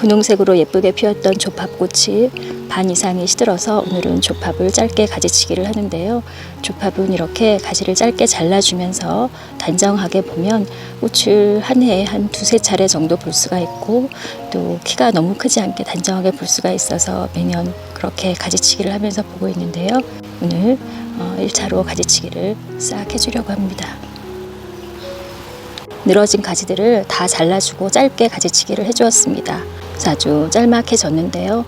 분홍색으로 예쁘게 피었던 조팝꽃이 반 이상이 시들어서 오늘은 조팝을 짧게 가지치기를 하는데요. 조팝은 이렇게 가지를 짧게 잘라주면서 단정하게 보면 꽃을 한 해에 한 두세 차례 정도 볼 수가 있고, 또 키가 너무 크지 않게 단정하게 볼 수가 있어서 매년 그렇게 가지치기를 하면서 보고 있는데요. 오늘 1차로 가지치기를 싹 해주려고 합니다. 늘어진 가지들을 다 잘라주고 짧게 가지치기를 해주었습니다. 아주 짤막해 졌는데요.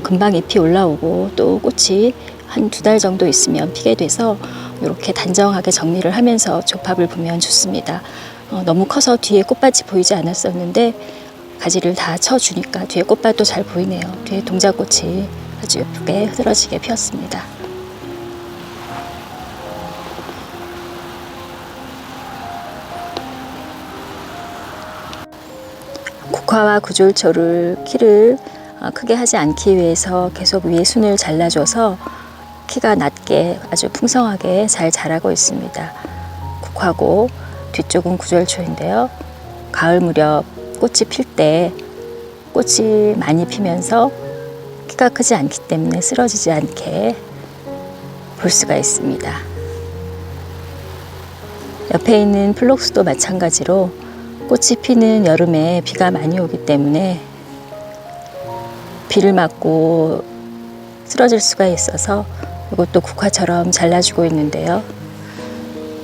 금방 잎이 올라오고 또 꽃이 한 2달 정도 있으면 피게 돼서 이렇게 단정하게 정리를 하면서 조팝을 보면 좋습니다. 너무 커서 뒤에 꽃밭이 보이지 않았었는데 가지를 다 쳐주니까 뒤에 꽃밭도 잘 보이네요. 뒤에 동자꽃이 아주 예쁘게 흐드러지게 피었습니다. 국화와 구졸초를 키를 크게 하지 않기 위해서 계속 위에 순을 잘라줘서 키가 낮게 아주 풍성하게 잘 자라고 있습니다. 국화고 뒤쪽은 구졸초인데요. 가을 무렵 꽃이 필 때 꽃이 많이 피면서 키가 크지 않기 때문에 쓰러지지 않게 볼 수가 있습니다. 옆에 있는 플록스도 마찬가지로 꽃이 피는 여름에 비가 많이 오기 때문에 비를 맞고 쓰러질 수가 있어서 이것도 국화처럼 잘라주고 있는데요.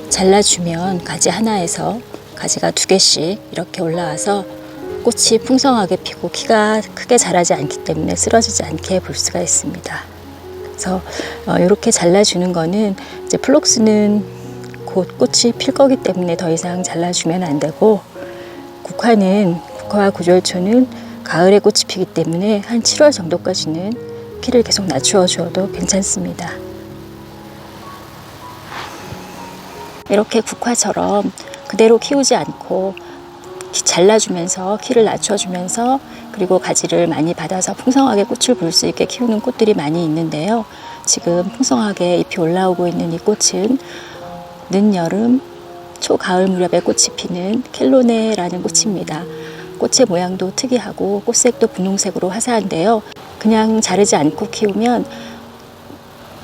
잘라주면 가지 하나에서 가지가 2개씩 이렇게 올라와서 꽃이 풍성하게 피고 키가 크게 자라지 않기 때문에 쓰러지지 않게 볼 수가 있습니다. 그래서 이렇게 잘라주는 거는 이제 플록스는 곧 꽃이 필 거기 때문에 더 이상 잘라주면 안 되고, 국화와 구졸초는 가을에 꽃이 피기 때문에 한 7월 정도까지는 키를 계속 낮추어 주어도 괜찮습니다. 이렇게 국화처럼 그대로 키우지 않고 잘라주면서 키를 낮춰주면서 그리고 가지를 많이 받아서 풍성하게 꽃을 볼 수 있게 키우는 꽃들이 많이 있는데요. 지금 풍성하게 잎이 올라오고 있는 이 꽃은 늦여름 초가을 무렵에 꽃이 피는 켈로네라는 꽃입니다. 꽃의 모양도 특이하고 꽃색도 분홍색으로 화사한데요. 그냥 자르지 않고 키우면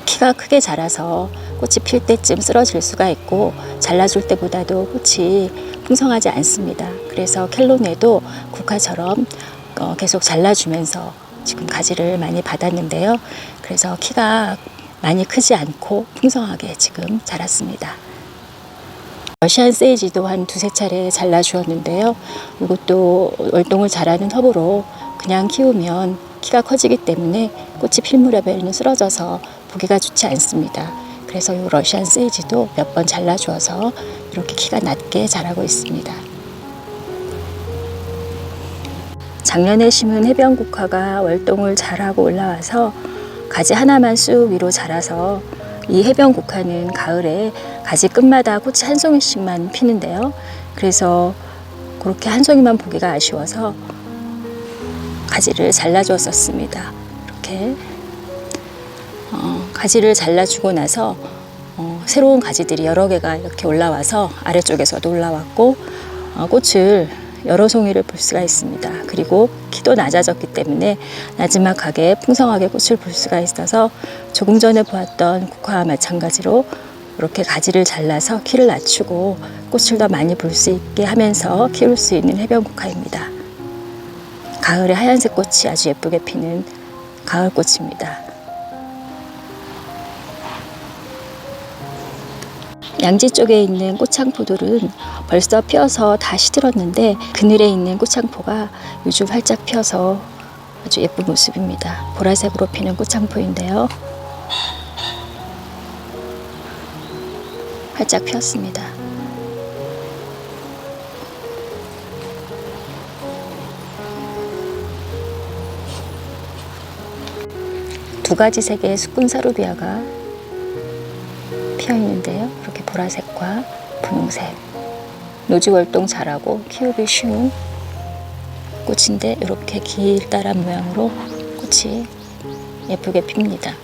키가 크게 자라서 꽃이 필 때쯤 쓰러질 수가 있고 잘라줄 때보다도 꽃이 풍성하지 않습니다. 그래서 켈로네도 국화처럼 계속 잘라주면서 지금 가지를 많이 받았는데요. 그래서 키가 많이 크지 않고 풍성하게 지금 자랐습니다. 러시안 세이지도 한 2~3차례 잘라주었는데요. 이것도 월동을 잘하는 허브로 그냥 키우면 키가 커지기 때문에 꽃이 필 무렵에는 쓰러져서 보기가 좋지 않습니다. 그래서 이 러시안 세이지도 몇 번 잘라주어서 이렇게 키가 낮게 자라고 있습니다. 작년에 심은 해변국화가 월동을 잘하고 올라와서 가지 하나만 쑥 위로 자라서 이 해변국화는 가을에 가지 끝마다 꽃이 한 송이씩만 피는데요. 그래서 그렇게 한 송이만 보기가 아쉬워서 가지를 잘라주었습니다. 이렇게 가지를 잘라주고 나서 새로운 가지들이 여러 개가 이렇게 올라와서 아래쪽에서도 올라왔고 꽃을 여러 송이를 볼 수가 있습니다. 그리고 키도 낮아졌기 때문에 나지막하게 풍성하게 꽃을 볼 수가 있어서 조금 전에 보았던 국화와 마찬가지로 이렇게 가지를 잘라서 키를 낮추고 꽃을 더 많이 볼 수 있게 하면서 키울 수 있는 해변국화입니다. 가을에 하얀색 꽃이 아주 예쁘게 피는 가을꽃입니다. 양지 쪽에 있는 꽃창포들은 벌써 피어서 다 시들었는데 그늘에 있는 꽃창포가 요즘 활짝 피어서 아주 예쁜 모습입니다. 보라색으로 피는 꽃창포인데요. 활짝 피었습니다. 두 가지 색의 수꾼 사루비아가 피어 있는데요. 이렇게 보라색과 분홍색. 노지월동 잘하고 키우기 쉬운 꽃인데 이렇게 길다란 모양으로 꽃이 예쁘게 핍니다.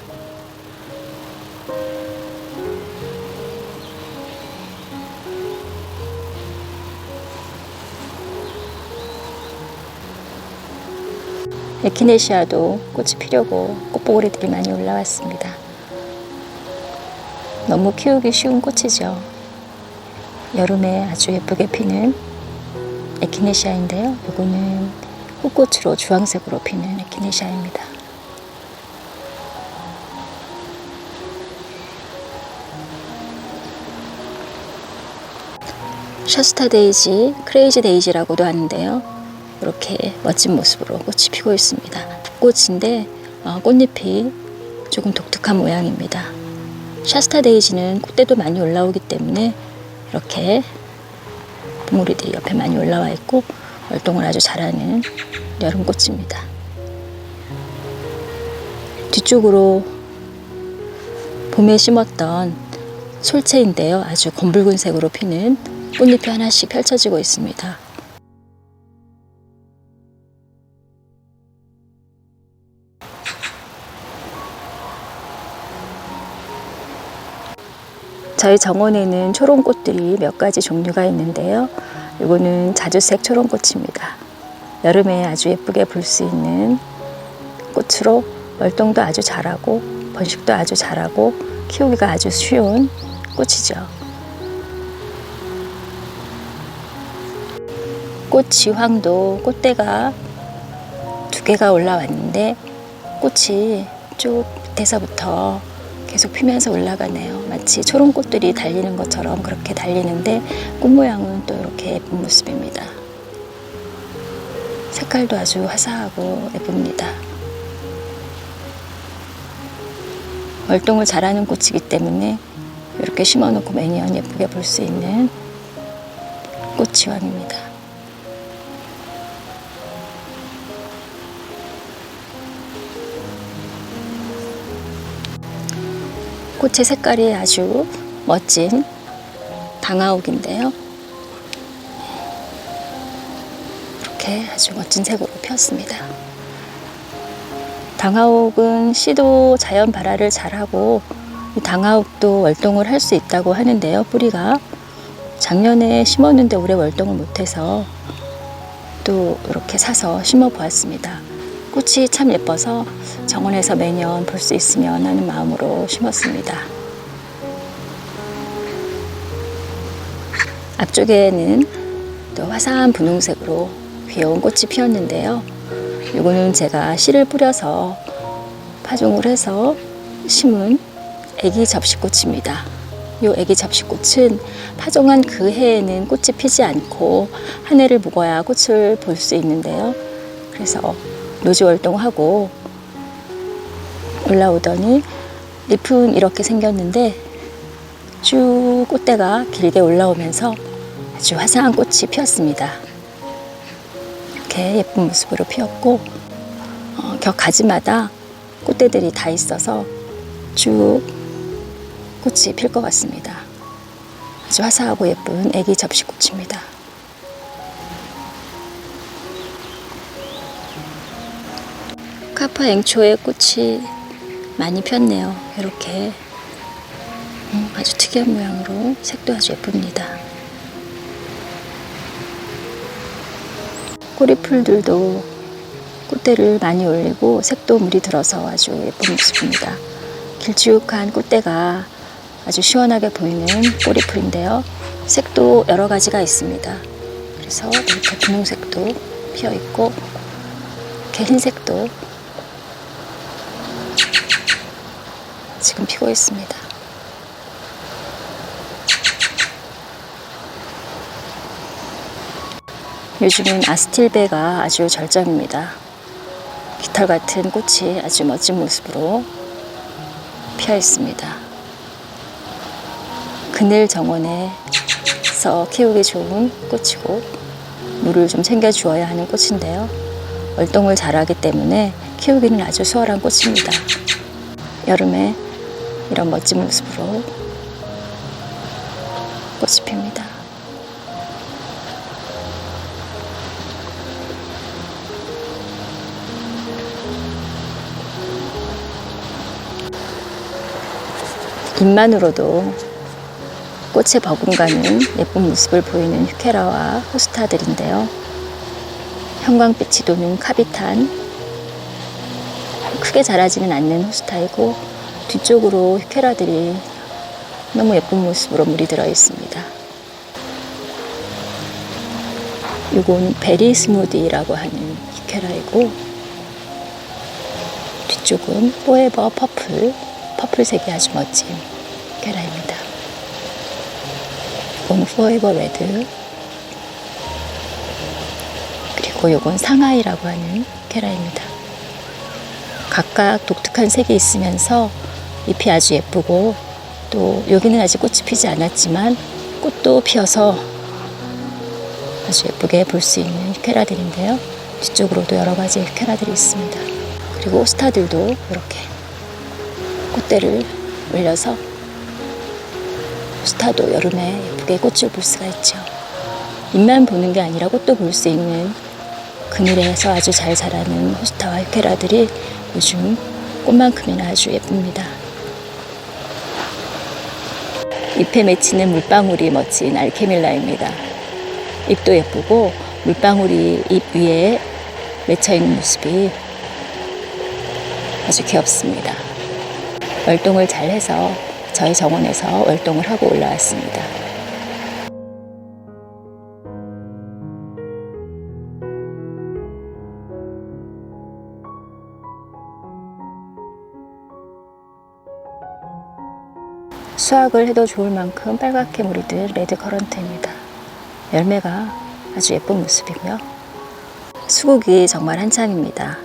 에키네시아도 꽃이 피려고 꽃보구리들이 많이 올라왔습니다. 너무 키우기 쉬운 꽃이죠. 여름에 아주 예쁘게 피는 에키네시아인데요. 이거는 꽃꽃으로 주황색으로 피는 에키네시아입니다. 샤스타 데이지, 크레이지 데이지라고도 하는데요. 이렇게 멋진 모습으로 꽃이 피고 있습니다. 붓꽃인데 꽃잎이 조금 독특한 모양입니다. 샤스타 데이지는 꽃대도 많이 올라오기 때문에 이렇게 봉우리들이 옆에 많이 올라와 있고 월동을 아주 잘하는 여름꽃입니다. 뒤쪽으로 봄에 심었던 솔채인데요. 아주 검붉은색으로 피는 꽃잎이 하나씩 펼쳐지고 있습니다. 저희 정원에는 초롱꽃들이 몇 가지 종류가 있는데요. 이거는 자주색 초롱꽃입니다. 여름에 아주 예쁘게 볼 수 있는 꽃으로 월동도 아주 잘하고 번식도 아주 잘하고 키우기가 아주 쉬운 꽃이죠. 꽃지황도 꽃대가 2개가 올라왔는데 꽃이 쭉 밑에서부터 계속 피면서 올라가네요. 마치 초롱꽃들이 달리는 것처럼 그렇게 달리는데 꽃 모양은 또 이렇게 예쁜 모습입니다. 색깔도 아주 화사하고 예쁩니다. 월동을 잘하는 꽃이기 때문에 이렇게 심어놓고 매년 예쁘게 볼 수 있는 꽃지황입니다. 꽃의 색깔이 아주 멋진 당아옥인데요. 이렇게 아주 멋진 색으로 피었습니다. 당아옥은 씨도 자연 발화를 잘하고 이 당아옥도 월동을 할 수 있다고 하는데요. 뿌리가 작년에 심었는데 올해 월동을 못해서 또 이렇게 사서 심어 보았습니다. 꽃이 참 예뻐서 정원에서 매년 볼 수 있으면 하는 마음으로 심었습니다. 앞쪽에는 또 화사한 분홍색으로 귀여운 꽃이 피었는데요. 이거는 제가 씨를 뿌려서 파종을 해서 심은 애기 접시꽃입니다. 이 애기 접시꽃은 파종한 그 해에는 꽃이 피지 않고 한 해를 묵어야 꽃을 볼 수 있는데요. 그래서 노지월동하고 올라오더니 잎은 이렇게 생겼는데 쭉 꽃대가 길게 올라오면서 아주 화사한 꽃이 피었습니다. 이렇게 예쁜 모습으로 피었고 격 가지마다 꽃대들이 다 있어서 쭉 꽃이 필 것 같습니다. 아주 화사하고 예쁜 애기 접시꽃입니다. 카파 앵초의 꽃이 많이 폈네요. 이렇게 아주 특이한 모양으로 색도 아주 예쁩니다. 꼬리풀들도 꽃대를 많이 올리고 색도 물이 들어서 아주 예쁜 모습입니다. 길쭉한 꽃대가 아주 시원하게 보이는 꼬리풀인데요. 색도 여러 가지가 있습니다. 그래서 이렇게 분홍색도 피어 있고 이렇게 흰색도 지금 피고 있습니다. 요즘은 아스틸베가 아주 절정입니다. 깃털 같은 꽃이 아주 멋진 모습으로 피어 있습니다. 그늘 정원에서 키우기 좋은 꽃이고 물을 좀 챙겨 주어야 하는 꽃인데요. 월동을 잘하기 때문에 키우기는 아주 수월한 꽃입니다. 여름에 이런 멋진 모습으로 꽃이 핍니다. 잎만으로도 꽃에 버금가는 예쁜 모습을 보이는 휴케라와 호스타들인데요. 형광빛이 도는 카비탄, 크게 자라지는 않는 호스타이고 뒤쪽으로 휴케라들이 너무 예쁜 모습으로 물이 들어 있습니다. 이건 베리 스무디라고 하는 휴케라이고 뒤쪽은 포에버 퍼플색이 아주 멋진 휴케라입니다. 이건 포에버 레드, 그리고 이건 상하이라고 하는 휴케라입니다. 각각 독특한 색이 있으면서 잎이 아주 예쁘고, 또 여기는 아직 꽃이 피지 않았지만 꽃도 피어서 아주 예쁘게 볼 수 있는 휴케라들인데요. 뒤쪽으로도 여러 가지 휴케라들이 있습니다. 그리고 호스타들도 이렇게 꽃대를 올려서 호스타도 여름에 예쁘게 꽃을 볼 수가 있죠. 잎만 보는 게 아니라 꽃도 볼 수 있는 그늘에서 아주 잘 자라는 호스타와 휴케라들이 요즘 꽃만큼이나 아주 예쁩니다. 잎에 맺히는 물방울이 멋진 알케밀라입니다. 잎도 예쁘고 물방울이 잎 위에 맺혀있는 모습이 아주 귀엽습니다. 월동을 잘 해서 저희 정원에서 월동을 하고 올라왔습니다. 수확을 해도 좋을 만큼 빨갛게 물이 든 레드 커런트입니다. 열매가 아주 예쁜 모습이고요. 수국이 정말 한창입니다.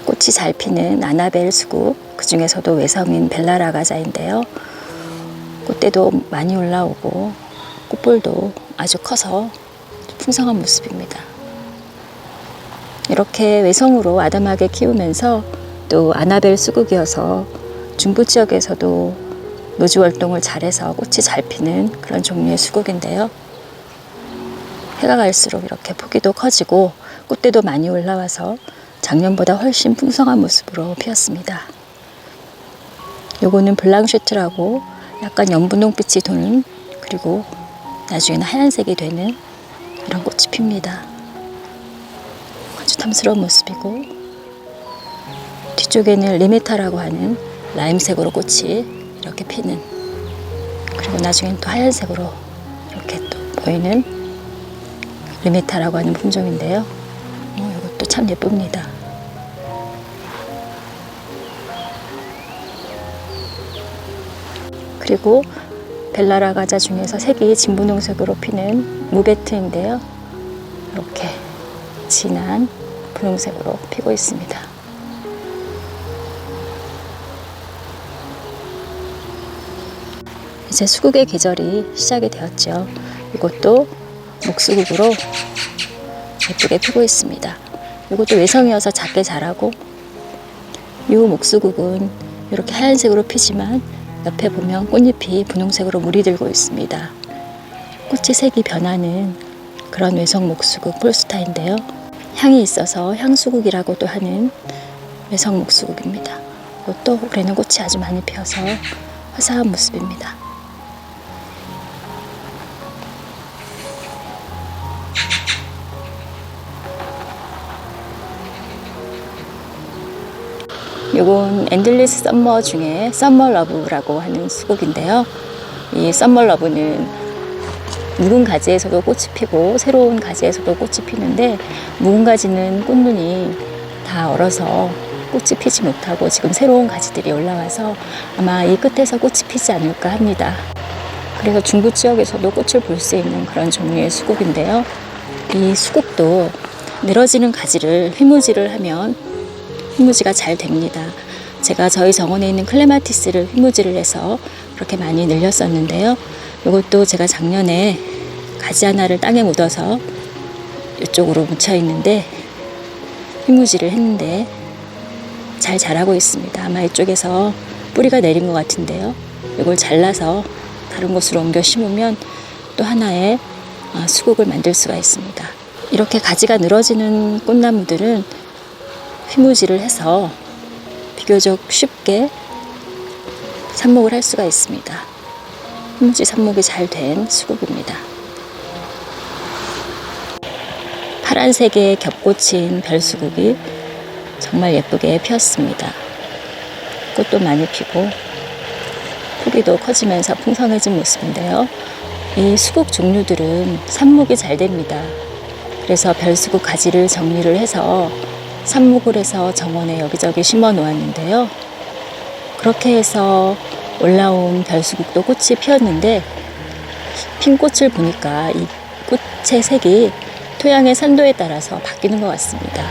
꽃이 잘 피는 아나벨 수국, 그 중에서도 외성인 벨라라가자인데요. 꽃대도 많이 올라오고 꽃볼도 아주 커서 풍성한 모습입니다. 이렇게 외성으로 아담하게 키우면서 또 아나벨 수국이어서 중부 지역에서도 노지 활동을 잘해서 꽃이 잘 피는 그런 종류의 수국인데요. 해가 갈수록 이렇게 포기도 커지고 꽃대도 많이 올라와서 작년보다 훨씬 풍성한 모습으로 피었습니다. 요거는 블랑슈트라고 약간 연분홍빛이 도는, 그리고 나중에는 하얀색이 되는 이런 꽃이 핍니다. 아주 탐스러운 모습이고, 뒤쪽에는 리메타라고 하는 라임색으로 꽃이 이렇게 피는, 그리고 나중에는 또 하얀색으로 이렇게 또 보이는 리메타라고 하는 품종인데요. 이것도 참 예쁩니다. 그리고 벨라라가자 중에서 색이 진분홍색으로 피는 무베트인데요. 이렇게 진한 분홍색으로 피고 있습니다. 이제 수국의 계절이 시작이 되었죠. 이것도 목수국으로 예쁘게 피고 있습니다. 이것도 외성이어서 작게 자라고, 이 목수국은 이렇게 하얀색으로 피지만 옆에 보면 꽃잎이 분홍색으로 물이 들고 있습니다. 꽃의 색이 변하는 그런 외성 목수국 폴스타인데요. 향이 있어서 향수국이라고도 하는 외성 목수국입니다. 이것도 올해는 꽃이 아주 많이 피어서 화사한 모습입니다. 이건 엔들리스 썸머 중에 썸머 러브라고 하는 수국인데요. 이 썸머 러브는 묵은 가지에서도 꽃이 피고 새로운 가지에서도 꽃이 피는데, 묵은 가지는 꽃눈이 다 얼어서 꽃이 피지 못하고 지금 새로운 가지들이 올라와서 아마 이 끝에서 꽃이 피지 않을까 합니다. 그래서 중부 지역에서도 꽃을 볼 수 있는 그런 종류의 수국인데요. 이 수국도 늘어지는 가지를 휘무지를 하면 휘무지가 잘 됩니다. 제가 저희 정원에 있는 클레마티스를 휘무지를 해서 그렇게 많이 늘렸었는데요. 이것도 제가 작년에 가지 하나를 땅에 묻어서 이쪽으로 묻혀 있는데 휘무지를 했는데 잘 자라고 있습니다. 아마 이쪽에서 뿌리가 내린 것 같은데요. 이걸 잘라서 다른 곳으로 옮겨 심으면 또 하나의 수국을 만들 수가 있습니다. 이렇게 가지가 늘어지는 꽃나무들은 휘무지를 해서 비교적 쉽게 삽목을 할 수가 있습니다. 휘무지 삽목이 잘 된 수국입니다. 파란색의 겹꽃인 별수국이 정말 예쁘게 피었습니다. 꽃도 많이 피고 포기도 커지면서 풍성해진 모습인데요. 이 수국 종류들은 삽목이 잘 됩니다. 그래서 별수국 가지를 정리를 해서 삽목을 해서 정원에 여기저기 심어 놓았는데요. 그렇게 해서 올라온 별수국도 꽃이 피었는데 핀 꽃을 보니까 이 꽃의 색이 토양의 산도에 따라서 바뀌는 것 같습니다.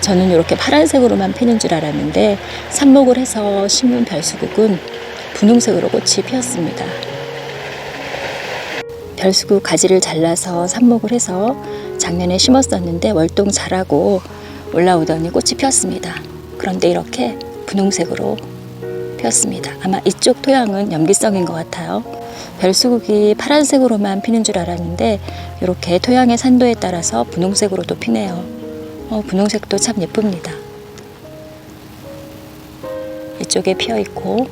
저는 이렇게 파란색으로만 피는 줄 알았는데 삽목을 해서 심은 별수국은 분홍색으로 꽃이 피었습니다. 별수국 가지를 잘라서 삽목을 해서 작년에 심었었는데 월동 자라고 올라오더니 꽃이 피었습니다. 그런데 이렇게 분홍색으로 피었습니다. 아마 이쪽 토양은 염기성인 것 같아요. 별수국이 파란색으로만 피는 줄 알았는데 이렇게 토양의 산도에 따라서 분홍색으로도 피네요. 분홍색도 참 예쁩니다. 이쪽에 피어 있고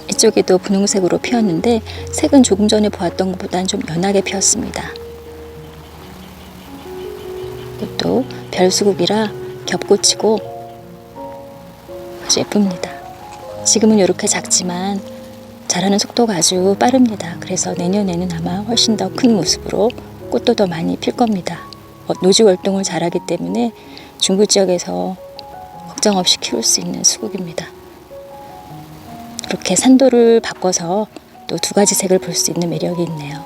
이쪽에도 분홍색으로 피었는데 색은 조금 전에 보았던 것보다는 좀 연하게 피었습니다. 이것도 별수국이라 겹꽃이고 아주 예쁩니다. 지금은 이렇게 작지만 자라는 속도가 아주 빠릅니다. 그래서 내년에는 아마 훨씬 더 큰 모습으로 꽃도 더 많이 필 겁니다. 노지 월동을 잘하기 때문에 중부 지역에서 걱정 없이 키울 수 있는 수국입니다. 이렇게 산도를 바꿔서 또 두 가지 색을 볼 수 있는 매력이 있네요.